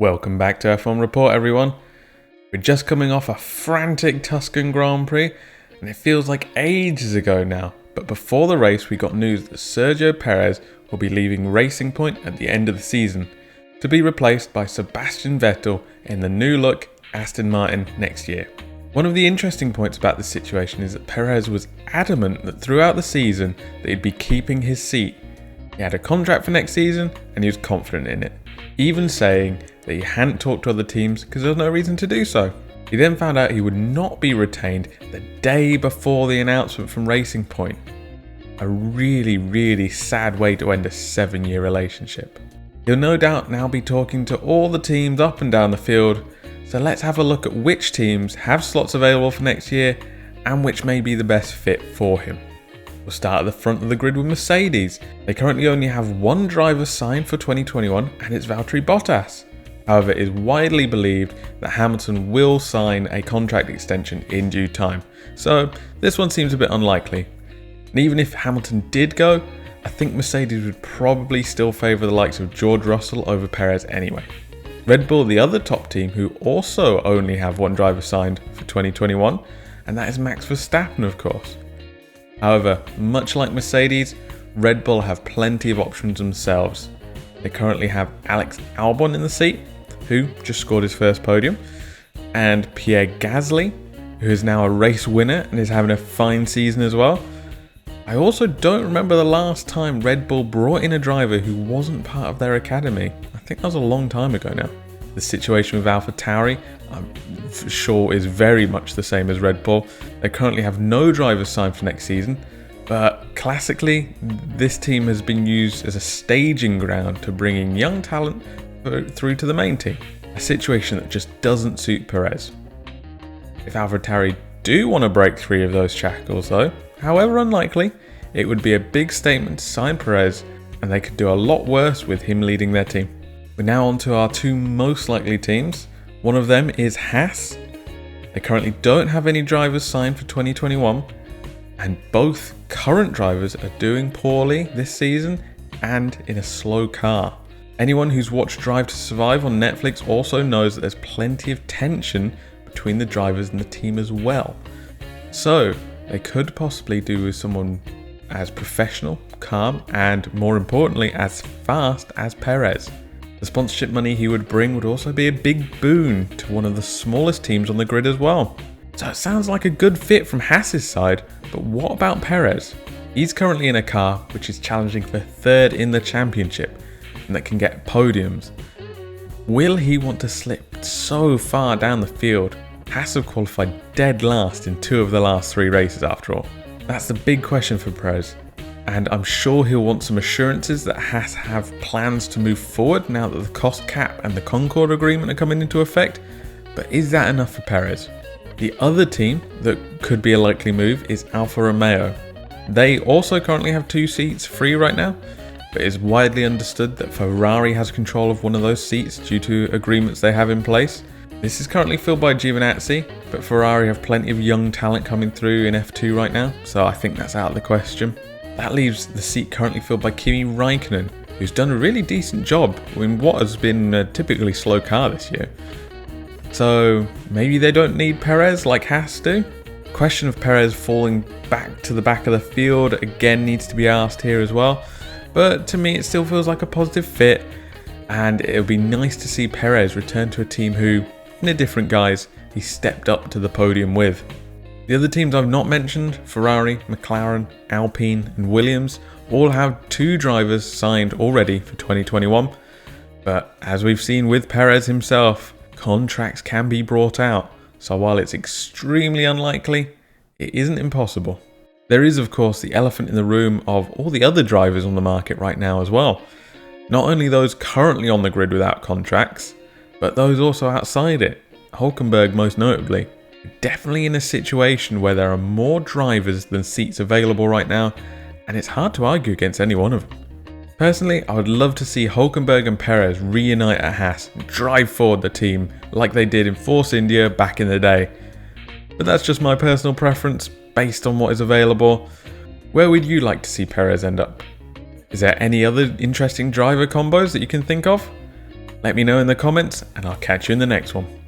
Welcome back to F1 Report, everyone. We're just coming off a frantic Tuscan Grand Prix, and it feels like ages ago now. But before the race, we got news that Sergio Perez will be leaving Racing Point at the end of the season, to be replaced by Sebastian Vettel in the new look Aston Martin next year. One of the interesting points about this situation is that Perez was adamant that throughout the season that he'd be keeping his seat. He had a contract for next season and he was confident in it, even saying that he hadn't talked to other teams because there was no reason to do so. He then found out he would not be retained the day before the announcement from Racing Point. A really sad way to end a 7-year relationship. He'll no doubt now be talking to all the teams up and down the field, so let's have a look at which teams have slots available for next year and which may be the best fit for him. We'll start at the front of the grid with Mercedes. They currently only have one driver signed for 2021 and it's Valtteri Bottas. However, it is widely believed that Hamilton will sign a contract extension in due time, so this one seems a bit unlikely. And even if Hamilton did go, I think Mercedes would probably still favour the likes of George Russell over Perez anyway. Red Bull, the other top team, who also only have one driver signed for 2021, and that is Max Verstappen, of course. However, much like Mercedes, Red Bull have plenty of options themselves. They currently have Alex Albon in the seat, who just scored his first podium, and Pierre Gasly, who is now a race winner and is having a fine season as well. I also don't remember the last time Red Bull brought in a driver who wasn't part of their academy. I think that was a long time ago now. The situation with AlphaTauri, I'm sure, is very much the same as Red Bull. They currently have no drivers signed for next season, but classically, this team has been used as a staging ground to bring in young talent through to the main team, a situation that just doesn't suit Perez. If AlphaTauri do want to break free of those shackles though, however unlikely, it would be a big statement to sign Perez, and they could do a lot worse with him leading their team. We're now on to our two most likely teams. One of them is Haas. They currently don't have any drivers signed for 2021, and both current drivers are doing poorly this season and in a slow car. Anyone who's watched Drive to Survive on Netflix also knows that there's plenty of tension between the drivers and the team as well. So they could possibly do with someone as professional, calm, and more importantly, as fast as Perez. The sponsorship money he would bring would also be a big boon to one of the smallest teams on the grid as well. So it sounds like a good fit from Haas's side, but what about Perez? He's currently in a car which is challenging for third in the championship and that can get podiums. Will he want to slip so far down the field? Haas have qualified dead last in 2 of the last 3 races after all. That's the big question for Perez, and I'm sure he'll want some assurances that Haas have plans to move forward now that the cost cap and the Concord agreement are coming into effect, but is that enough for Perez? The other team that could be a likely move is Alfa Romeo. They also currently have 2 seats free right now, but it's widely understood that Ferrari has control of one of those seats due to agreements they have in place. This is currently filled by Giovinazzi, but Ferrari have plenty of young talent coming through in F2 right now, so I think that's out of the question. That leaves the seat currently filled by Kimi Räikkönen, who's done a really decent job in what has been a typically slow car this year. So maybe they don't need Perez like Haas do? The question of Perez falling back to the back of the field again needs to be asked here as well, but to me it still feels like a positive fit, and it would be nice to see Perez return to a team who, in a different guise, he stepped up to the podium with. The other teams I've not mentioned, Ferrari, McLaren, Alpine and Williams, all have 2 drivers signed already for 2021. But as we've seen with Perez himself, contracts can be brought out. So while it's extremely unlikely, it isn't impossible. There is of course the elephant in the room of all the other drivers on the market right now as well. Not only those currently on the grid without contracts, but those also outside it, Hülkenberg most notably. Definitely in a situation where there are more drivers than seats available right now, and it's hard to argue against any one of them. Personally, I would love to see Hülkenberg and Perez reunite at Haas and drive forward the team like they did in Force India back in the day. But that's just my personal preference based on what is available. Where would you like to see Perez end up? Is there any other interesting driver combos that you can think of? Let me know in the comments and I'll catch you in the next one.